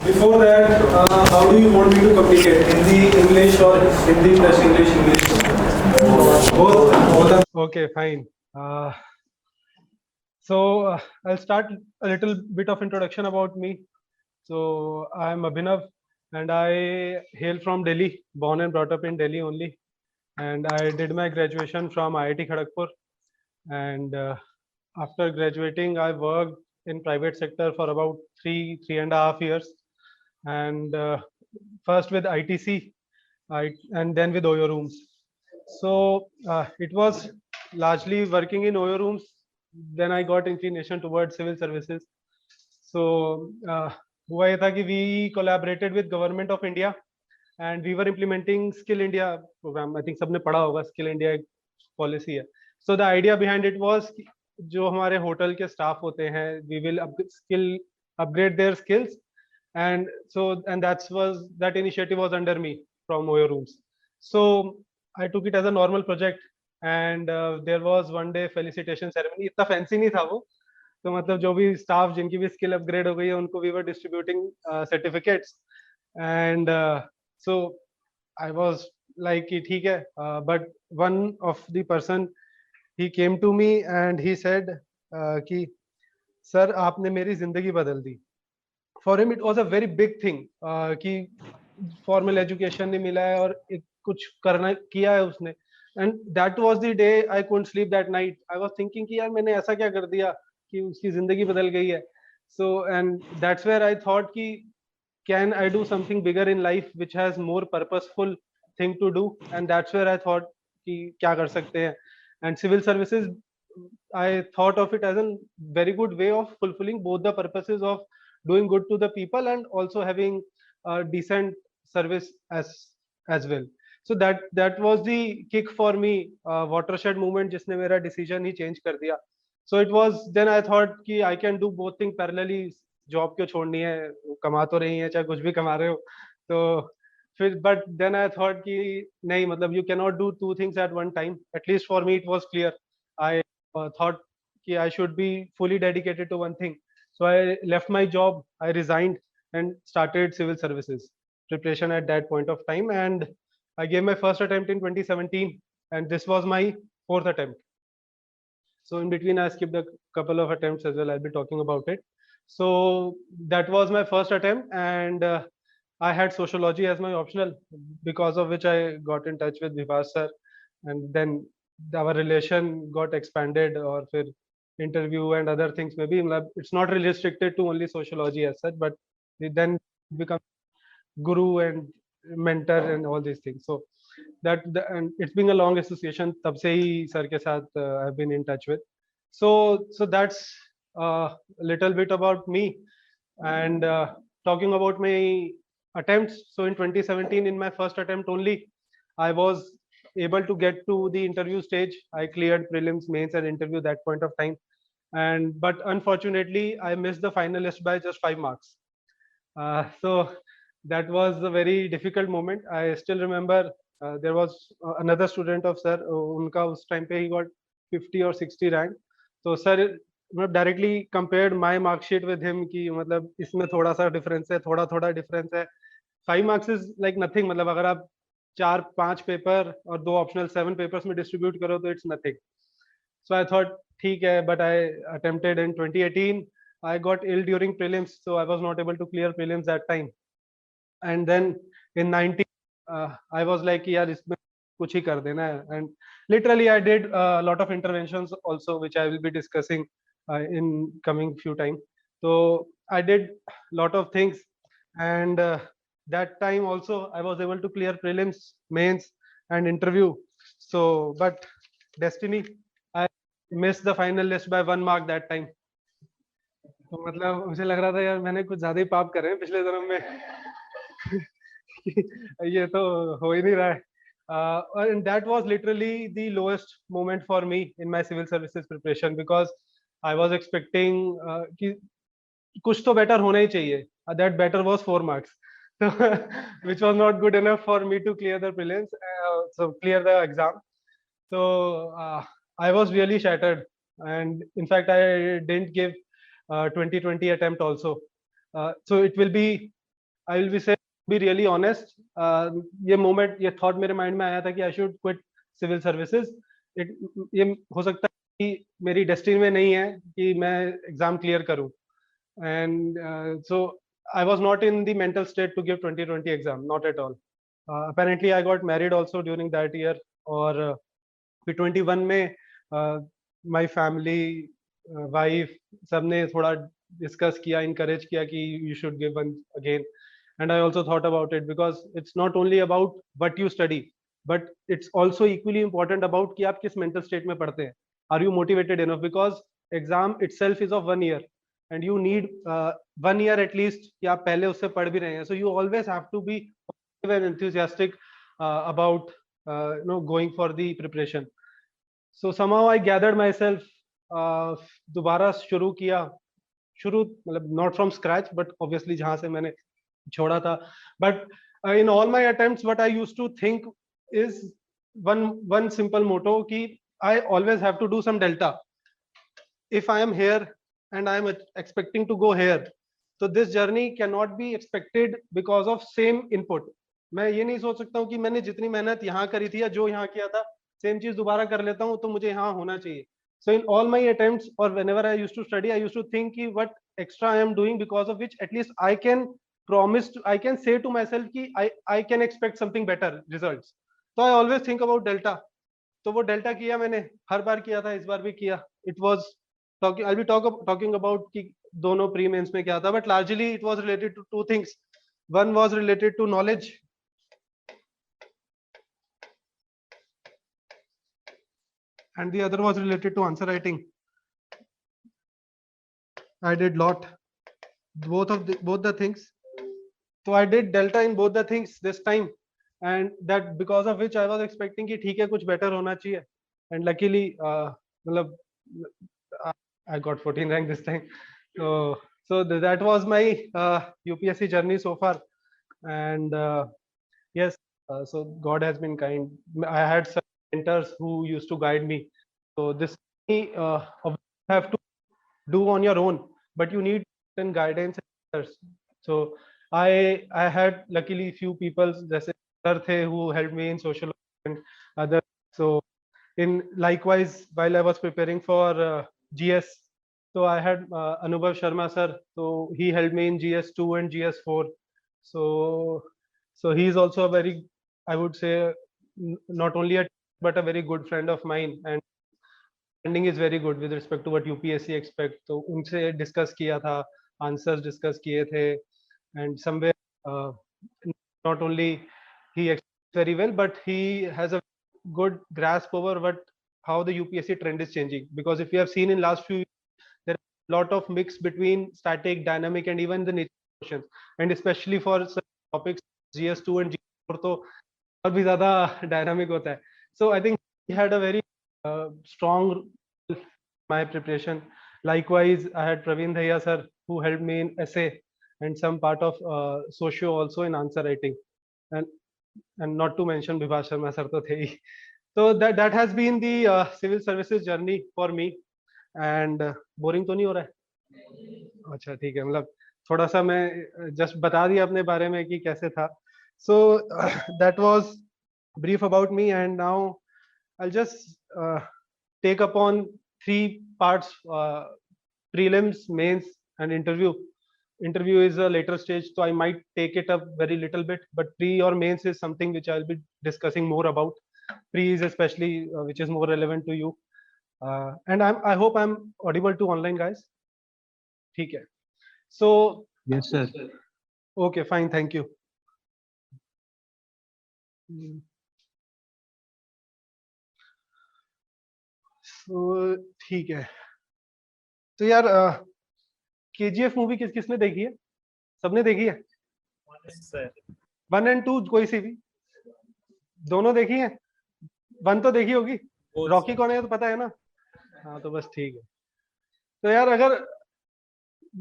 Before that, how do you want me to communicate? Hindi, English, or Hindi plus English, English? Both. Both. Okay, fine. So I'll start a little bit of introduction about me. So I'm Abhinav, and I hail from Delhi, born and brought up in Delhi only. And I did my graduation from IIT Kharagpur. And after graduating, I worked in private sector for about 3.5 years, and first with ITC, and then with Oyo Rooms. So it was largely working in Oyo Rooms. Then I got inclination towards civil services. So हुआ ये था कि we collaborated with Government of India, and we were implementing Skill India program. I think सबने पढ़ा होगा, Skill India एक policy है. So the idea behind it was कि जो हमारे होटल के स्टाफ होते हैं, we will upgrade their skills, and that initiative was under me from Oyo Rooms. So I took it as a normal project, and there was one day felicitation ceremony. इतना fancy नहीं था वो, तो मतलब जो भी स्टाफ जिनकी भी स्किल अपग्रेड हो गई है उनको we were distributing certificates, and so I was like कि ठीक है, but one of the person, he came to me and he said कि सर आपने मेरी जिंदगी बदल दी. For him it was a very big thing कि formal education नहीं मिला है और कुछ करना किया है उसने, and that was the day I couldn't sleep that night. I was thinking कि यार मैंने ऐसा क्या कर दिया कि उसकी जिंदगी बदल गई है. So and that's where I thought कि can I do something bigger in life which has more purposeful thing to do, and that's where I thought कि क्या कर सकते हैं. And civil services, I thought of it as a very good way of fulfilling both the purposes of doing good to the people and also having a decent service as well. So that was the kick for me, watershed movement जिसने मेरा decision ही change कर दिया. So it was then I thought कि I can do both things parallelly. Job क्यों छोड़नी है, कमा तो रही है, चाहे कुछ भी कमा रहे हो. तो फिर but then I thought कि नहीं, मतलब you cannot do two things at one time. At least for me it was clear. I thought कि I should be fully dedicated to one thing. So I left my job, I resigned and started civil services preparation at that point of time, and I gave my first attempt in 2017, and this was my fourth attempt. So in between I skipped a couple of attempts as well. I'll be talking about it. So that was my first attempt, and I had sociology as my optional, because of which I got in touch with Vivash sir, and then our relation got expanded, or फिर interview and other things maybe. It's not really restricted to only sociology as such, but it then become guru and mentor and all these things. So and it's been a long association. तब से ही sir के साथ I've been in touch with. So that's a little bit about me, and talking about my attempts. So in 2017, in my first attempt only, I was able to get to the interview stage. I cleared prelims, mains, and interview that point of time, and but unfortunately I missed the finalist by just 5 marks. So that was a very difficult moment. I still remember there was another student of sir, unka us time pe he got 50 or 60 rank. So sir directly compared my mark sheet with him कि मतलब इसमें थोड़ा सा difference है, थोड़ा difference है. 5 marks is like nothing. मतलब अगर आप 4-5 पेपर और 2 ऑप्शनल 7 पेपर्स में डिस्ट्रीब्यूट करो तो it's nothing. So I thought ठीक है, but I attempted in 2018. I got ill during prelims, so I was not able to clear prelims that time. And then in 19, I was like यार इसमें कुछ ही कर देना है. And literally I did a lot of interventions also, which I will be discussing in coming few time. So I did lot of things, and that time also I was able to clear prelims, mains, and interview. So but destiny, I missed the final list by 1 mark that time. तो मतलब मुझे लग रहा था यार मैंने कुछ ज्यादा ही पाप करे हैं पिछले जन्म में. ये तो हो ही नहीं रहा है. And that was literally the lowest moment for me in my civil services preparation, because I was expecting कि कुछ तो better होना ही चाहिए. That better was 4 marks, so which was not good enough for me to clear the prelims, so clear the exam. So I was really shattered, and in fact I didn't give 2020 attempt also. So it will be I will be really honest, ये moment, ये thought मेरे mind में आया था कि I should quit civil services. ये हो सकता है कि मेरी डेस्टिनी में नहीं है कि मैं एग्जाम क्लियर करूं. And so I was not in the mental state to give 2020 exam, not at all. Apparently I got married also during that year, और फिर 21 में my family, wife, सबने थोड़ा डिस्कस किया, encourage किया कि you should give one again. And I also thought about it because it's not only about what you study, but it's also equally important about कि आप किस mental state में पढ़ते हैं. Are you motivated enough? Because exam itself is of 1 year. And you need 1 year at least कि आप पहले उससे पढ़ भी रहे हैं. So you always have to be and enthusiastic about going for the preparation. So somehow I gathered myself, दोबारा शुरू किया, शुरू मतलब not from scratch, but obviously जहाँ से मैंने छोड़ा था. But in all my attempts, what I used to think is one simple motto कि I always have to do some delta. If I am here and I am expecting to go here, so this journey cannot be expected because of same input. मैं ये नहीं सोच सकता हूँ कि मैंने जितनी मेहनत यहाँ करी थी या जो यहाँ किया था सेम चीज दोबारा कर लेता हूँ तो मुझे यहाँ होना चाहिए. So in all my attempts or whenever I used to study, I used to think कि what extra I am doing, because of which at least I can promise I can say to myself कि I can expect something better results. So I always think about delta. तो वो delta किया मैंने, हर बार किया था, इस बार भी किया. It was I'll be talking about कि दोनों प्री मेंस में क्या था, but largely it was related to two things. One was related to knowledge, and the other was related to answer writing. I did lot both the things. So I did delta in both the things this time, and that because of which I was expecting कि ठीक है कुछ better होना चाहिए, and luckily मतलब I got 14 rank this time. So that was my UPSC journey so far, and yes, so God has been kind. I had some mentors who used to guide me. So this you have to do on your own, but you need certain guidance and others. So I had luckily few people जैसे sir थे who helped me in social and other. So in likewise while I was preparing for GS, so I had Anubhav Sharma sir, so he helped me in GS2 and GS4. So he is also a very, I would say, not only a but a very good friend of mine, and understanding is very good with respect to what UPSC expect. तो उनसे discuss किया था, answers discuss किए थे, and somewhere not only he explains very well, but he has a good grasp over how the UPSC trend is changing. Because if you have seen in last few years, there are a lot of mix between static, dynamic, and even the nature questions, and especially for such topics GS2 and GS4 तो और भी ज़्यादा dynamic होता है. So I think he had a very strong my preparation. Likewise, I had Praveen Dhaya sir who helped me in essay and some part of socio also in answer writing, and not to mention Vibhas Sharma sir to the. So that has been the civil services journey for me. And boring तो नहीं हो रहा है? अच्छा ठीक है, मतलब थोड़ा सा मैं just बता दिया अपने बारे में कि कैसे था. So that was brief about me, and now I'll just take upon 3 parts: prelims, mains, and interview. Interview is a later stage, so I might take it up very little bit, but pre or mains is something which I'll be discussing more about. Pre is especially which is more relevant to you, and I hope I'm audible to online guys. ठीक है. So Yes, sir. okay, fine, thank you. So ठीक है. तो यार KGF movie किसने देखी है? सबने देखी है? 1 and 2 कोई सी भी? दोनों देखी है? 1 तो देखी होगी. रॉकी कौन है तो पता है ना? हाँ तो बस ठीक है. तो यार अगर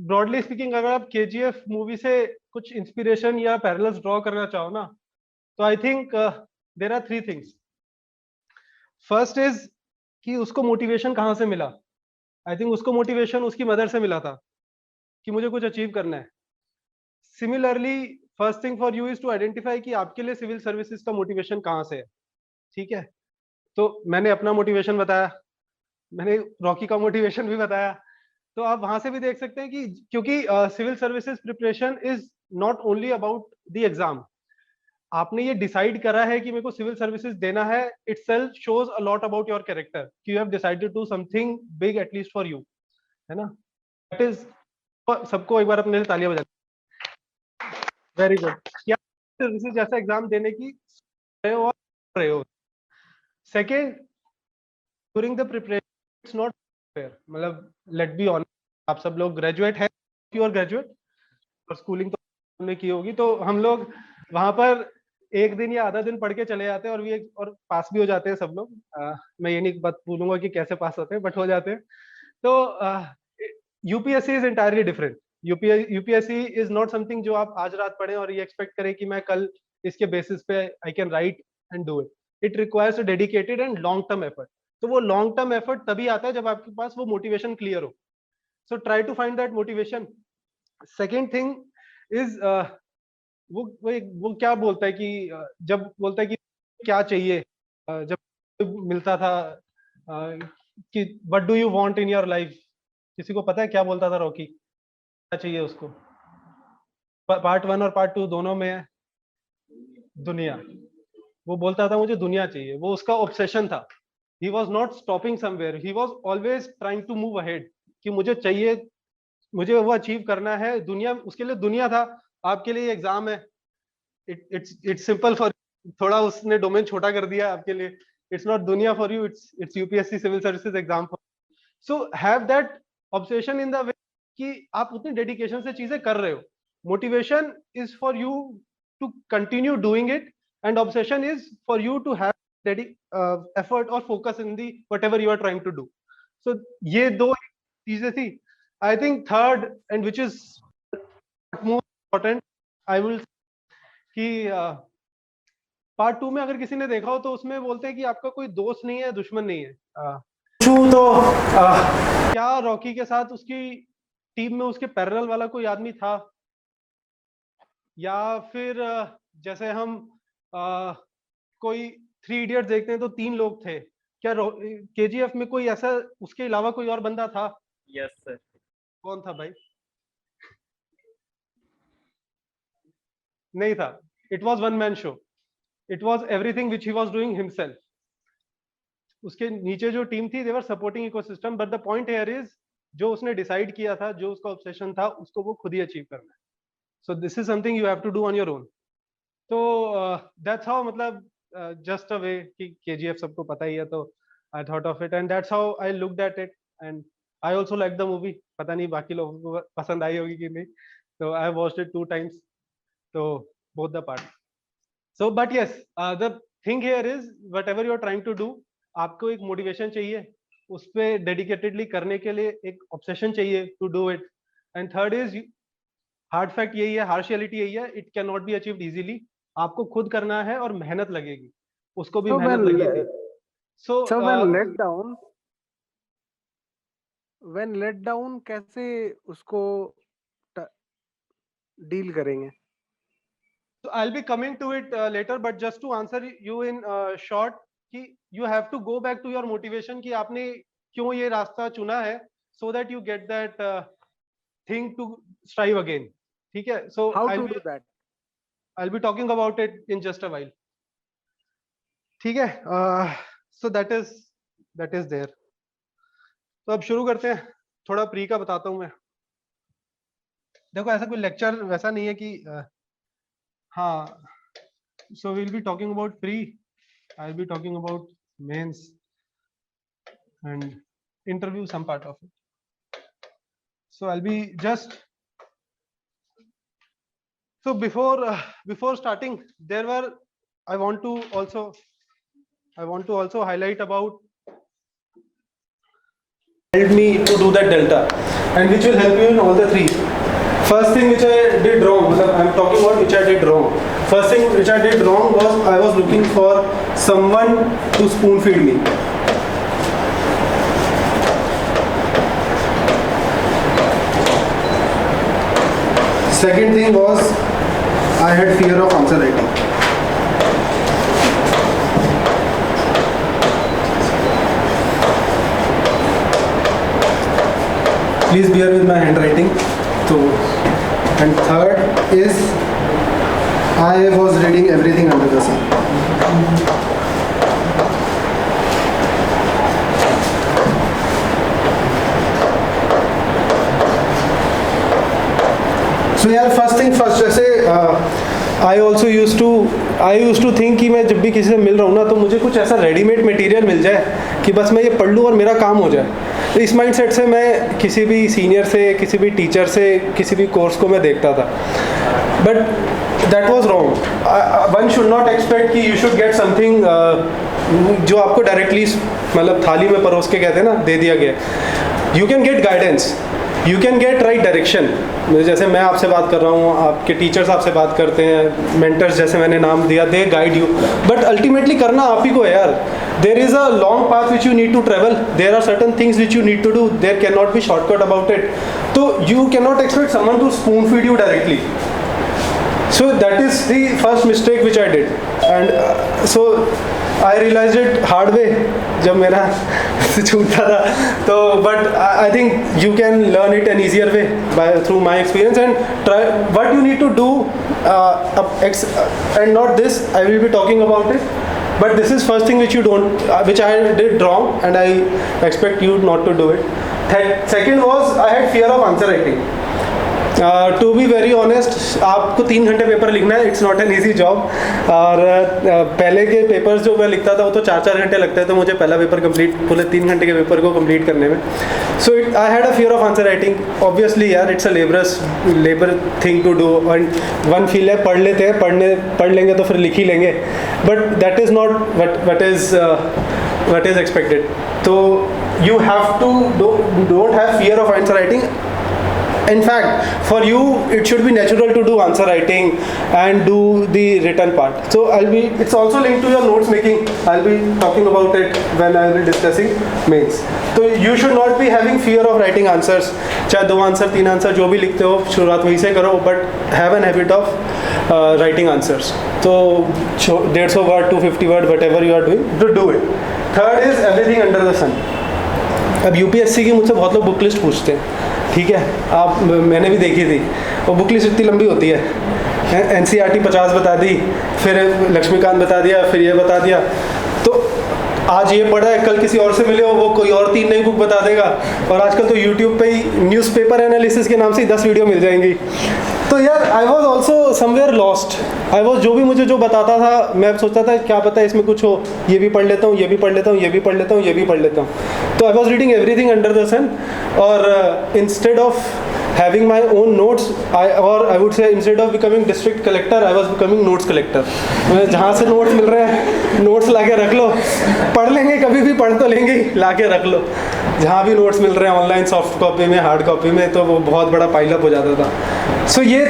ब्रॉडली स्पीकिंग अगर आप KGF मूवी से कुछ इंस्पिरेशन या पैरेलल्स ड्रॉ करना चाहो ना, तो I think there are 3 things. First is कि उसको मोटिवेशन कहाँ से मिला. आई थिंक उसको मोटिवेशन उसकी मदर से मिला था कि मुझे कुछ अचीव करना है. Similarly first thing for you is to identify कि आपके लिए सिविल सर्विसेज का मोटिवेशन कहाँ से है, ठीक है। तो मैंने अपना मोटिवेशन बताया, मैंने रॉकी का मोटिवेशन भी बताया, तो आप वहां से भी देख सकते हैं कि क्योंकि civil services preparation is not only about the exam. आपने ये डिसाइड करा है कि मेरे को सिविल सर्विसेज देना है, itself shows a lot about your character कि you have decided to something big at least for you, है ना। दैट इज, सबको एक बार अपने लिए तालियां बजा। Very good. क्या सर्विसेज जैसा एग्जाम देने की रहे हो और रहे हो। Second, during the preparation it's not fair, मतलब लेट बी ऑनेस्ट, आप सब लोग ग्रेजुएट हैं, प्योर ग्रेजुएट, और स्कूलिंग तो हमने की होगी, तो हम लोग वहां पर एक दिन या आधा दिन पढ़ के चले जाते हैं और पास भी हो जाते हैं सब लोग। मैं ये नहीं बात बोलूंगा कि कैसे पास होते हैं, बट हो जाते हैं। तो UPSC is entirely different. UPSC is not something जो आप आज रात पढ़ें और ये एक्सपेक्ट करें कि मैं कल इसके बेसिस पे I can write and do it. It requires a dedicated and long term effort. तो वो लॉन्ग टर्म एफर्ट तभी आता है जब आपके पास वो मोटिवेशन क्लियर हो। So try to find that motivation. Second thing is वो क्या बोलता है कि जब बोलता है कि क्या चाहिए, जब मिलता था कि what do you want in your life, किसी को पता है क्या बोलता था रॉकी, क्या चाहिए उसको? पार्ट 1 और पार्ट 2 दोनों में है दुनिया। वो बोलता था मुझे दुनिया चाहिए, वो उसका ऑब्सेशन था। He was not stopping somewhere, he was always trying to move ahead कि मुझे चाहिए, मुझे वो अचीव करना है। दुनिया उसके लिए दुनिया था, आपके लिए एग्जाम है। इट्स सिंपल फॉर, थोड़ा उसने डोमेन छोटा कर दिया आपके लिए। इट्स नॉट दुनिया for you, it's UPSC civil services exam for. So have that obsession in the way कि आप उतनी डेडिकेशन से चीजें कर रहे हो। Motivation is for you to continue doing it, and obsession is for you to have effort और focus in the whatever you are trying to do. So ये दो चीजें थी। I think third and which is most important, I will कि part 2 में अगर किसी ने देखा हो तो उसमें बोलते हैं कि आपका कोई दोस्त नहीं है, दुश्मन नहीं है। तो क्या रॉकी के साथ उसकी टीम में उसके पैरेलल वाला कोई आदमी था, या फिर जैसे हम कोई 3 इडियट्स देखते हैं तो 3 लोग थे, क्या केजीएफ में कोई ऐसा उसके अलावा कोई और बंदा था? Yes sir. कौन था भाई? नहीं था। It was one man show, it was everything which he was doing himself. उसके नीचे जो टीम थी, they were supporting ecosystem, but the point here is जो उसने डिसाइड किया था, जो उसका ऑब्सेशन था, उसको वो खुद ही अचीव करना है। So this is something you have to do on your own. तो दैट्स हाउ, मतलब जस्ट अ वे कि केजीएफ सबको पता ही है, तो I thought of it and that's how I looked at it and I also like the movie. पता नहीं बाकी लोगों को पसंद आई होगी कि नहीं, तो आई वॉच्ड इट 2 times, तो both the parts. So but yes, the thing here is whatever you are trying to do, आपको एक मोटिवेशन चाहिए, उस पर डेडिकेटेडली करने के लिए एक ऑब्सेशन चाहिए to do it. And third is, hard fact यही है, हार्श रियलिटी यही है, it can not be achieved easily. आपको खुद करना है और मेहनत लगेगी, उसको भी मेहनत लगेगी। सो व्हेन लेट डाउन कैसे उसको डील करेंगे? So I'll be coming to it later, but just to answer you in short, कि you have to go back to your motivation कि आपने क्यों ये रास्ता चुना है, so that you get that thing to strive again. ठीक है? So how to do that? I'll be talking about it in just a while. ठीक है? So that is there. तो अब शुरू करते हैं। थोड़ा प्री का बताता हूँ मैं। देखो ऐसा कोई लेक्चर वैसा नहीं है कि हाँ, so we'll be talking about pre, I'll be talking about mains and interview, some part of it. So I'll be just, so before starting, there were, I want to also highlight about help me to do that delta, and which will help you in all the 3. First thing which I did wrong, I'm talking about which I did wrong. First thing which I did wrong was I was looking for someone to spoon feed me. Second thing was I had fear of answer writing. Please bear with my handwriting. So, and third is I was reading everything under the sun. So यार first thing first, जैसे I also use to think कि मैं जब भी किसी से मिल रहा हूँ ना तो मुझे कुछ ऐसा रेडीमेड मटेरियल मिल जाए कि बस मैं ये पढ़ लूँ और मेरा काम हो जाए. तो इस माइंडसेट से मैं किसी भी सीनियर से, किसी भी टीचर से, किसी भी कोर्स को मैं देखता था. But that was wrong. One should not expect कि यू शुड गेट समथिंग जो आपको डायरेक्टली मतलब थाली में परोस के कहते हैं ना, दे दिया गया. You can gate guidance, you can get right direction. जैसे मैं आपसे बात कर रहा हूँ, आपके टीचर्स आपसे बात करते हैं, मेंटर्स जैसे मैंने नाम दिया, they guide you. But ultimately करना आप ही को है यार. There is a long path which you need to travel. There are certain things which you need to do. There can not be shortcut about it. तो you can not expect someone to spoon feed you directly. So that is the first mistake which I did, and so I realized it hard way जब मेरा छूटा था. तो but I think you can learn it an easier way by through my experience, and try what you need to do, and not this I will be talking about it, but this is first thing which you don't which I did wrong, and I expect you not to do it. Second was I had fear of answer writing. To be very honest, आपको 3 घंटे paper लिखना है. It's not an easy job. और पहले के papers जो मैं लिखता था वो तो 4-4 घंटे लगते हैं. तो मुझे पहला पेपर कंप्लीट, पूरे 3 घंटे के पेपर को कंप्लीट करने में. So I had a fear of answer writing. Obviously यार it's a labour thing to do. And one feel है पढ़ लेते हैं, पढ़ लेंगे तो फिर लिख ही लेंगे. But that is not what is expected. तो you have to don't have fear of answer writing. In fact, for you, it should be natural to do answer writing and do the written part. So it's also linked to your notes making. I'll be talking about it when I'll be discussing mains. So you should not be having fear of writing answers. चाहे 2 answer 3 answer जो भी लिखते हो, शुरुआत वहीं से करो, but have an habit of writing answers. So 150 word, 250 word, whatever you are doing, to do it. Third is everything under the sun. अब यूपीएससी की मुझसे बहुत लोग बुक लिस्ट पूछते हैं. ठीक है, आप मैंने भी देखी थी. वो बुक लिस्ट इतनी लंबी होती है. एनसीईआरटी 50 बता दी, फिर लक्ष्मीकांत बता दिया, फिर ये बता दिया. तो आज ये पढ़ा है, कल किसी और से मिले हो वो कोई और 3 नई बुक बता देगा. और आजकल तो यूट्यूब पे ही न्यूज़पेपर एनालिसिस के नाम से 10 वीडियो मिल जाएंगी. तो यार I was also somewhere lost. I was जो भी मुझे जो बताता था मैं सोचता था क्या पता है इसमें कुछ हो, ये भी पढ़ लेता हूँ, ये भी पढ़ लेता हूँ, ये भी पढ़ लेता हूँ, ये भी पढ़ लेता हूँ. तो I was reading everything under the sun. और instead of having my own notes, I would say instead of becoming district collector, I was becoming notes collector. जहाँ से नोट्स मिल रहे हैं, नोट्स ला के रख लो. पढ़ लेंगे कभी भी, पढ़ तो लेंगे ही, ला के रख लो. जहाँ भी नोट्स मिल रहे हैं ऑनलाइन, सॉफ्ट कॉपी में, हार्ड कॉपी में, तो वो बहुत बड़ा पाइलअप हो जाता था. सो ये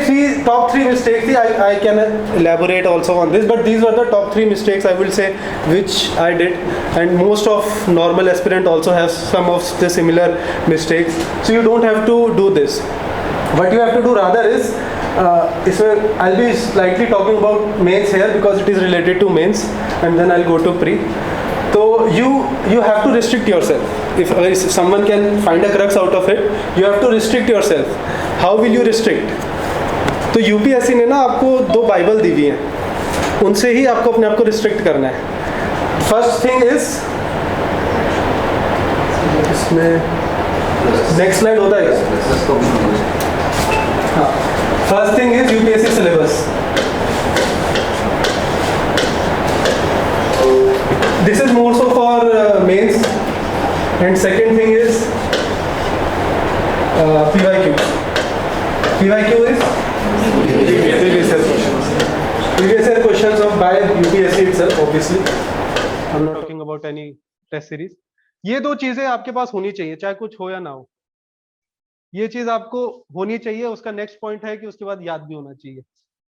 top 3 मिस्टेक्स थी. I can elaborate also on this, but these were the top 3 mistakes I will say which I did, and most of normal aspirant also have some of the similar mistakes. So you don't have to do this. What you have to do rather is, I'll be slightly talking about mains here because it is related to mains, and then I'll go to pre. So you have to restrict yourself. If someone can find a crux out of it, you have to restrict yourself. How will you restrict? तो UPSC ने ना आपको 2 Bible दी हुई हैं, उनसे ही आपको अपने आप को रिस्ट्रिक्ट करना है. फर्स्ट थिंग इज, इसमें नेक्स्ट स्लाइड होता है. हाँ, first thing is UPSC syllabus. This is more so for mains, and second thing is PYQ. PYQ is previous year questions of by UPSC itself. Obviously, I'm not talking about any test series. ये 2 चीजें आपके पास होनी चाहिए, चाहे कुछ हो या ना हो. ये चीज आपको होनी चाहिए. उसका नेक्स्ट पॉइंट है कि उसके बाद याद भी होना चाहिए.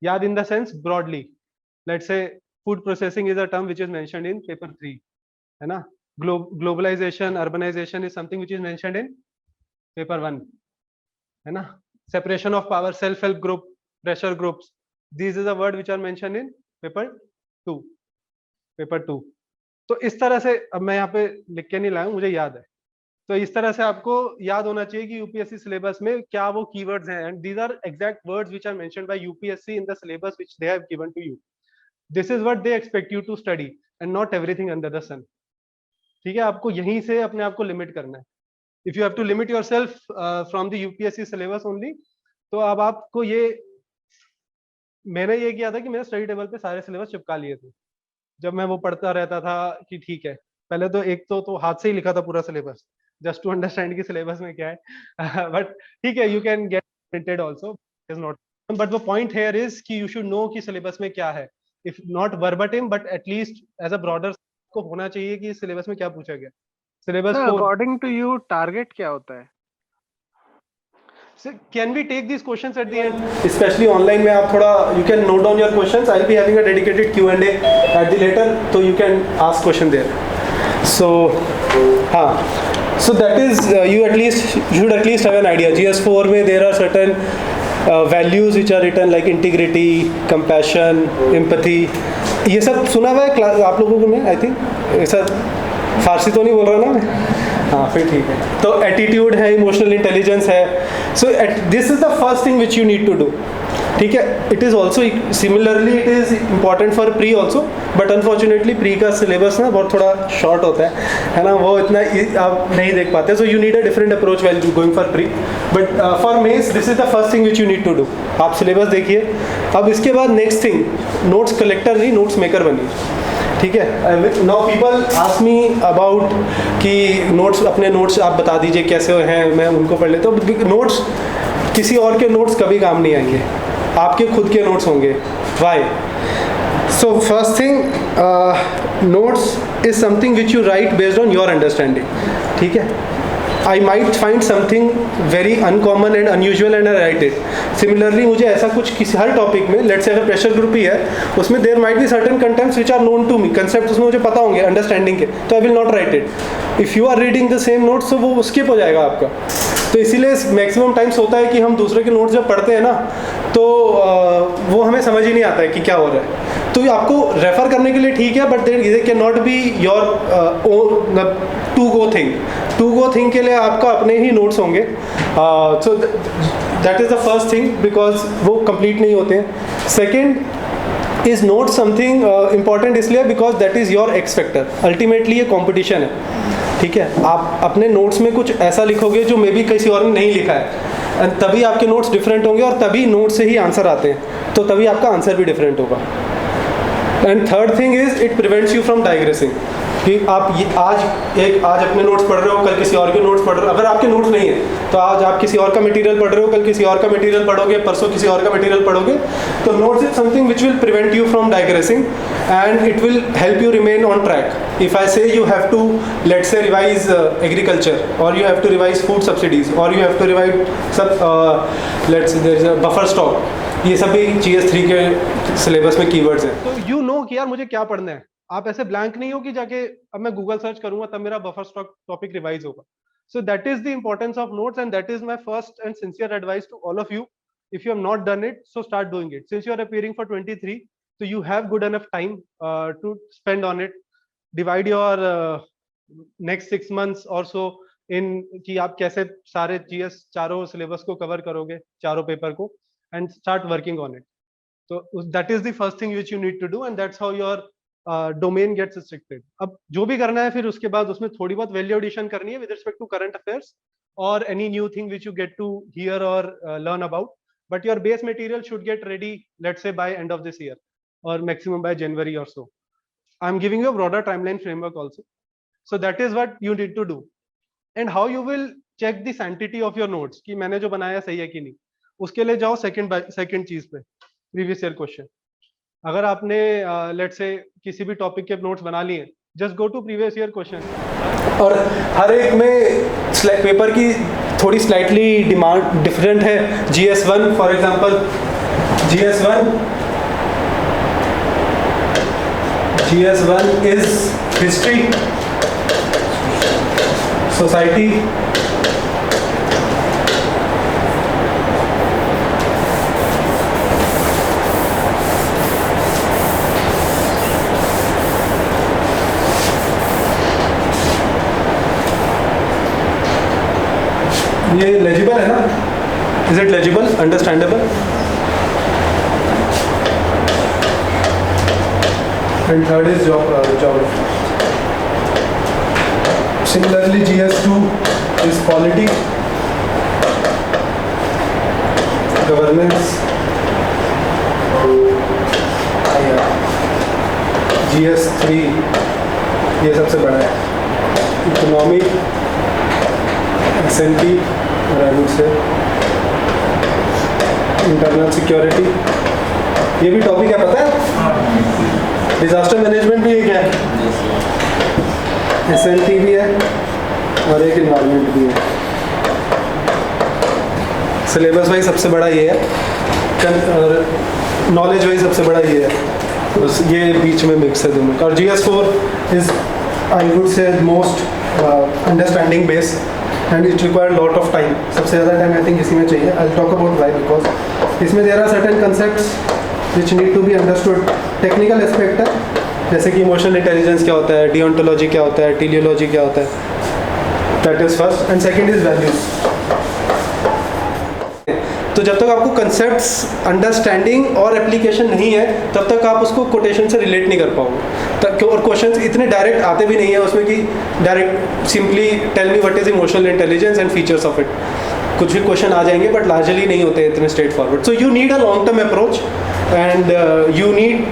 याद in the sense broadly. Let's say food processing is a term which is mentioned in paper 3, है ना. Globalization, urbanization is something which is mentioned in paper 1, है ना. Separation of power, self help group, pressure groups, this is a word which are mention in paper too. तो इस तरह से, अब मैं यहाँ पे लिख के नहीं लाया हूँ, मुझे याद है। तो इस तरह से आपको याद होना चाहिए कि यूपीएससी सिलेबस में क्या वो कीवर्ड्स हैं, and these are exact words which are mentioned by UPSC in the syllabus which they have given to you. This is what they expect you to study and not everything under the sun. ठीक है, आपको यहीं से अपने आप को limit करना है। If you have to limit yourself from the UPSC syllabus only, तो अब आपको ये, मैंने ये किया था कि मेरे स्टडी टेबल पे सारे सिलेबस चिपका लिए थे। जब मैं वो पढ़ता रहता था कि ठीक है, पहले तो एक तो हाथ से ही लिखा था पूरा सिलेबस, जस्ट टू अंडरस्टैंड कि सिलेबस में क्या है। बट ठीक है, you can get printed also, is not, but the point here is कि यू शुड नो कि सिलेबस में क्या है, if not verbatim but at least as a broader को होना चाहिए कि सिलेबस में क्या पूछा गया। सिलेबस को अकॉर्डिंग टू यू टारगेट क्या होता है? Can we take this questions at the end? Specially online में आप थोड़ा you can note down your questions, I will be having a dedicated Q&A at the later, तो you can ask question there. So हाँ, so that is you should at least have an idea. GS4 में there are certain values which are written like integrity, compassion, empathy. ये सब सुना हुआ है class आप लोगों ने? आई थिंक ऐसा फारसी तो नहीं बोल रहा ना मैं? हाँ फिर ठीक है। तो एटीट्यूड है, इमोशनल इंटेलिजेंस है। So this is the first thing which you need to do. ठीक है, it is also similarly it is important for pre also, but unfortunately pre का सिलेबस ना बहुत थोड़ा शॉर्ट होता है ना, वो इतना आप नहीं देख पाते। So you need a different approach well going for pre, but for mains this is the first thing which you need to do. आप सिलेबस देखिए। अब इसके बाद नेक्स्ट थिंग, नोट्स कलेक्टर नहीं, नोट्स मेकर बनिए। ठीक है, now people ask me about कि नोट्स, अपने नोट्स आप बता दीजिए कैसे हैं, मैं उनको पढ़ लेता हूँ। नोट्स, किसी और के नोट्स कभी काम नहीं आएंगे, आपके खुद के नोट्स होंगे। Why? So first thing, notes is something which you write based on your understanding. ठीक है, I might find something very uncommon and unusual and I write it. Similarly, मुझे ऐसा कुछ किसी हर टॉपिक में, let's say अगर pressure group ही है, उसमें there might be certain concepts which are known to me, concepts उसमें मुझे पता होंगे अंडरस्टैंडिंग के, तो I will not write it. If you are reading the same notes, तो वो skip हो जाएगा आपका। तो इसीलिए मैक्सिमम टाइम्स होता है कि हम दूसरे के नोट्स जब पढ़ते हैं ना, तो वो हमें समझ ही नहीं आता है कि क्या हो रहा है। तो आपको रेफर करने के लिए ठीक है, but there can not be your own to go thing के लिए आपका अपने ही नोट्स होंगे। So that is the first thing, because वो कंप्लीट नहीं होते हैं। Second is note something important इसलिए because that is your X factor. Ultimately ये कॉम्पिटिशन है। ठीक है, आप अपने नोट्स में कुछ ऐसा लिखोगे जो मे बी किसी और ने नहीं लिखा है, तभी आपके नोट्स डिफरेंट होंगे, और तभी नोट से ही आंसर आते हैं, तो तभी आपका आंसर भी डिफरेंट होगा। And third thing is it prevents you from digressing, कि आप आज अपने नोट्स पढ़ रहे हो, कल किसी और के नोट्स पढ़ रहे हो। अगर आपके नोट्स नहीं है तो आज आप किसी और का मटेरियल पढ़ रहे हो, कल किसी और का मटेरियल पढ़ोगे, परसों किसी और का मटेरियल पढ़ोगे। तो notes is something which will prevent you from digressing and it will help you remain on track. If I say you have to let's say revise agriculture, और you have to revise food subsidies, और you have to revise सब let's there is a buffer stock, ये सभी GS3 के syllabus में keywords हैं। तो you know कि यार मुझे क्या पढ़ना है। आप ऐसे ब्लैंक नहीं हो कि जाके अब मैं गूगल सर्च करूंगा तब मेरा बफर स्टॉक टॉपिक रिवाइज होगा। So that is the importance of notes, and that is my first and sincere advice to all of you. If you have not done it, so start doing it. Since you are appearing for 23, so you have good enough time to spend on it. Divide your next 6 months or so in कि आप कैसे सारे GS चारों syllabus को cover करोगे, चारों paper को, and start working on it. So that is the first thing which you need to do, and that's how your domain gets restricted. अब जो भी करना है फिर उसके बाद उसमें थोड़ी बहुत वैल्यू एडिशन करनी है with respect to current affairs or any new thing which you get to hear or learn about. But your base material should get ready, let's say by end of this year or maximum by January or so. I'm giving you a broader timeline framework also. So that is what you need to do. And how you will check the sanctity of your notes कि मैंने जो बनाया सही है कि नहीं, उसके लिए जाओ सेकंड चीज पे, प्रीवियस ईयर क्वेश्चन। अगर आपने लेट्स से किसी भी टॉपिक के नोट्स बना लिए, just go to previous year question. और हर एक में पेपर की थोड़ी स्लाइटली डिमांड डिफरेंट है। GS1 for example, GS1 is history, society, ये legible है ना? Is it legible? Understandable? And third is geography. Similarly, GS2 is polity, governance, GS3 ये सबसे बड़ा है, इकोनॉमी, SNP और आई वुड से इंटरनल सिक्योरिटी, ये भी टॉपिक है पता है? डिजास्टर मैनेजमेंट भी एक है, SNP भी है और एक इन्वायरमेंट भी है। सिलेबस वाइज सबसे बड़ा ये है और नॉलेज वाइज सबसे बड़ा ये है, बस ये बीच में मिक्स है दोनों का। और GS4 is I would say most understanding base and it require lot of time, सबसे ज़्यादा टाइम आई थिंक इसी में चाहिए। I talk about why, because इसमें there are certain concepts which need to be understood. Technical aspect है, जैसे कि emotional intelligence क्या होता है, डिओन्टोलॉजी क्या होता है, टेलियोलॉजी क्या होता है, that is first. And second is values. तो जब तक आपको कंसेप्ट्स अंडरस्टैंडिंग और एप्लीकेशन नहीं है तब तक आप उसको कोटेशन से रिलेट नहीं कर पाओगे। और क्वेश्चंस इतने डायरेक्ट आते भी नहीं है उसमें कि direct simply tell me what is emotional intelligence and features of it. कुछ भी क्वेश्चन आ जाएंगे बट लार्जली नहीं होते इतने straight forward. So you need a long term approach and you need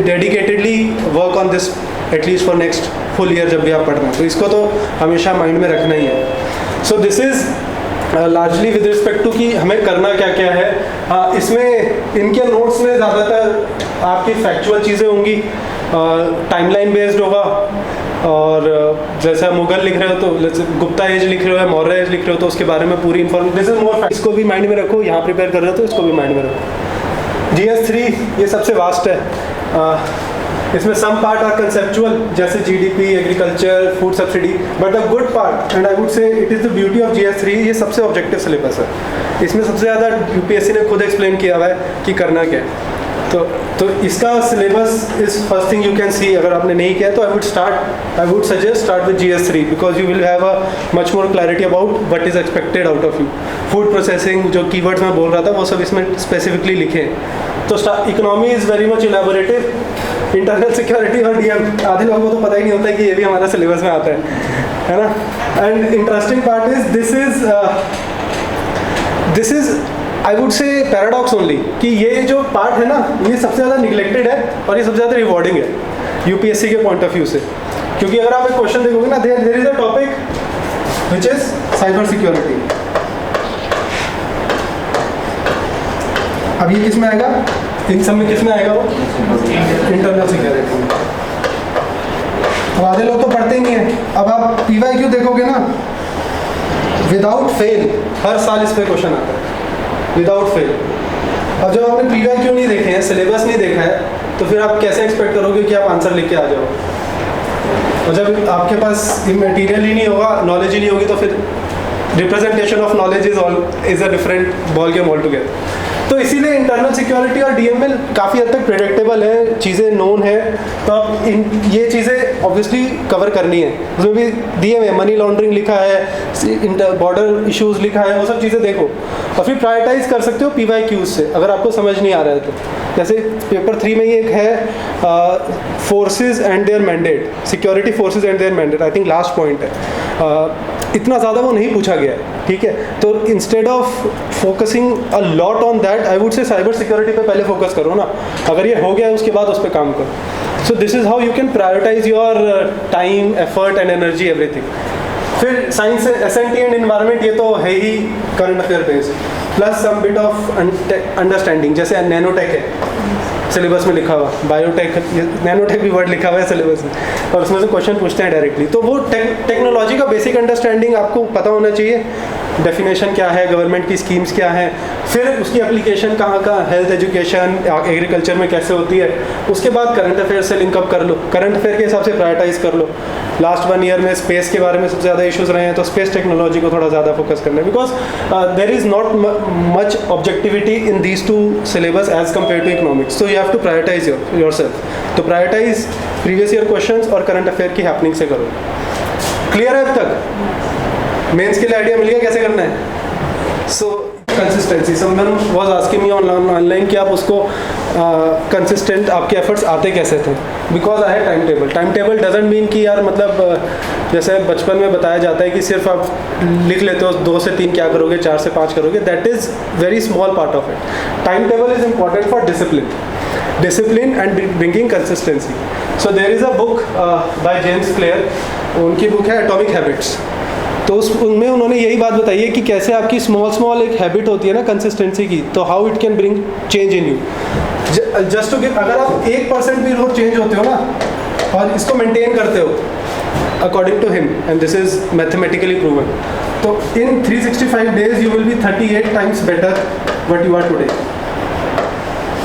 dedicatedly work on this at least for next full year जब भी आप पढ़ना, तो इसको तो हमेशा माइंड में रखना ही है। So this is largely with respect to कि हमें करना क्या क्या है। हाँ, इसमें इनके नोट्स में ज़्यादातर आपकी फैक्चुअल चीज़ें होंगी, टाइमलाइन बेस्ड होगा, और जैसे आप मुगल लिख रहे हो तो जैसे गुप्ता एज लिख रहे हो या मौर्य एज लिख रहे हो तो उसके बारे में पूरी इन्फॉर्मेशन, दिस इज मोर। इसको भी माइंड में रखो, यहाँ प्रिपेयर कर रहे हो तो इसको भी माइंड में रखो। GS3 ये सबसे वास्ट है, इसमें सम पार्ट आर कंसेप्चुअल जैसे GDP, agriculture, food subsidy, but the good part and I would से it is the beauty of GS3, ये सबसे ऑब्जेक्टिव सिलेबस है। इसमें सबसे ज़्यादा UPSC ने खुद एक्सप्लेन किया हुआ है कि करना क्या है। तो इसका syllabus is first thing you can see. अगर आपने नहीं किया तो I would suggest start with GS3 because you will have a much more clarity about what is expected out of you. Food processing जो कीवर्ड्स मैं बोल रहा था वो सब इसमें स्पेसिफिकली लिखे। तो economy is very much elaborative. Internal security और DM आधे लोगों को तो पता ही नहीं होता है कि ये भी हमारा सिलेबस में आता है ना। And interesting part is this is I would से पैराडॉक्स ओनली कि ये जो पार्ट है ना ये सबसे ज़्यादा निगलेक्टेड है और ये सबसे ज़्यादा रिवॉर्डिंग है UPSC के पॉइंट ऑफ व्यू से। क्योंकि अगर आप एक क्वेश्चन देखोगे ना, there is a topic which is cyber security. अब ये किस में आएगा, इन सब में किस में आएगा वो, इंटरनल सिक्योरिटी। अब आधे लोग तो पढ़ते ही नहीं है। अब आप PYQ देखोगे ना, विदाउट फेल हर साल इस पे क्वेश्चन आता है, विदाउट फेल। अब जब आपने PYQ नहीं देखे हैं, सिलेबस नहीं देखा है, तो फिर आप कैसे एक्सपेक्ट करोगे कि आप आंसर लिख के आ जाओ। और जब आपके पास मटीरियल ही नहीं होगा, नॉलेज ही नहीं होगी, तो फिर representation of knowledge is a different ball game all together. तो इसीलिए इंटरनल सिक्योरिटी और DML काफ़ी हद तक प्रेडिक्टेबल है, चीज़ें नोन है, तो आप ये चीज़ें ऑब्वियसली कवर करनी है। उसमें भी दिए हुए मनी लॉन्ड्रिंग लिखा है, बॉर्डर इश्यूज लिखा है, वो सब चीज़ें देखो और फिर प्रायोरिटाइज कर सकते हो PYQs से अगर आपको समझ नहीं आ रहा है तो। जैसे पेपर 3 में ही एक है forces and there mandate, security forces and there mandate, I think last point है। इतना ज़्यादा वो नहीं पूछा गया है, ठीक है। तो instead of focusing a lot on that, I would से साइबर सिक्योरिटी पे पहले फोकस करो ना। अगर ये हो गया है उसके बाद उस पर काम करो। So this is how you can prioritise your time, effort and energy, everything. फिर साइंस, SNT एंड एनवायरनमेंट, ये तो है ही current affair based, plus some bit of understanding. जैसे नैनोटेक है सिलेबस में लिखा हुआ, बायोटेक, नैनोटेक भी वर्ड लिखा हुआ है सिलेबस में, और उसमें से क्वेश्चन पूछते हैं डायरेक्टली। तो वो टेक्नोलॉजी का बेसिक अंडरस्टैंडिंग आपको पता होना चाहिए, डेफिनेशन क्या है, गवर्नमेंट की स्कीम्स क्या हैं, फिर उसकी एप्लीकेशन कहाँ का, हेल्थ, एजुकेशन, एग्रीकल्चर में कैसे होती है। उसके बाद करंट अफेयर से लिंकअप कर लो, करंट अफेयर के हिसाब से प्रायोरिटाइज कर लो। लास्ट 1 ईयर में स्पेस के बारे में सबसे ज़्यादा इश्यूज़ रहे हैं, तो स्पेस टेक्नोलॉजी को थोड़ा ज़्यादा फोकस करना है, because there is not much objectivity in these 2 syllabus as compare to economics. So you have to prioritize yourself. तो प्रायोरिटाइज प्रीवियस ईयर क्वेश्चंस और करंट अफेयर की हैपनिंग से करो। क्लियर है अब तक? मेंस के लिए आइडिया मिल गया कैसे करना है. So consistency, some man was asking me online कि आप उसको कंसिस्टेंट आपके एफर्ट्स आते कैसे थे. बिकॉज आई है टाइम टेबल डजंट मीन कि यार मतलब जैसे बचपन में बताया जाता है कि सिर्फ आप लिख लेते हो 2 से 3 क्या करोगे, 4 से 5 करोगे. That is very small part of it. Time table is important for discipline and bringing consistency. So there is a book by James Clear, उनकी बुक है एटॉमिक हैबिट्स. तो उनमें उन्होंने यही बात बताई है कि कैसे आपकी स्मॉल एक हैबिट होती है ना कंसिस्टेंसी की, तो how it can bring change in you. Just to give, अगर आप 1% भी रोज चेंज होते हो ना और इसको मेंटेन करते हो according to him, and this is mathematically proven, तो in 365 days you will be 38 times better what you are today,